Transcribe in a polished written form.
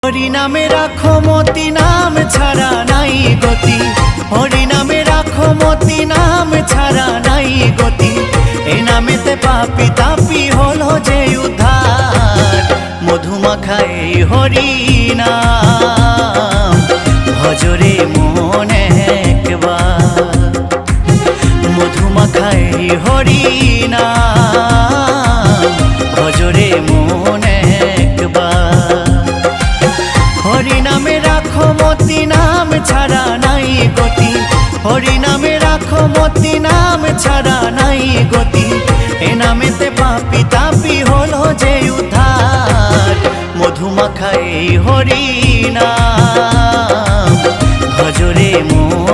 হরি নামে রাখো মতি, নাম ছাড়া নাই গতি। হরি নামে রাখো মতি, নাম ছাড়া নাই গতি। এই নামেতে পাপি তাপি হলো যে উদ্ধার। মধুমাখাই হরি নাম, ভজরে মনে একবার। মধুমাখাই হরি নাম, ভজরে মনে একবার। হরি নামে রাখো মতি, নাম ছাড়া নাই গতি। হরি নামে রাখো মতি, নাম ছাড়া নাই গতি। এ নামেতে পাপি তাপি হলো যে উদ্ধার। মধুমাখাই হরি নাম, ভজরে মন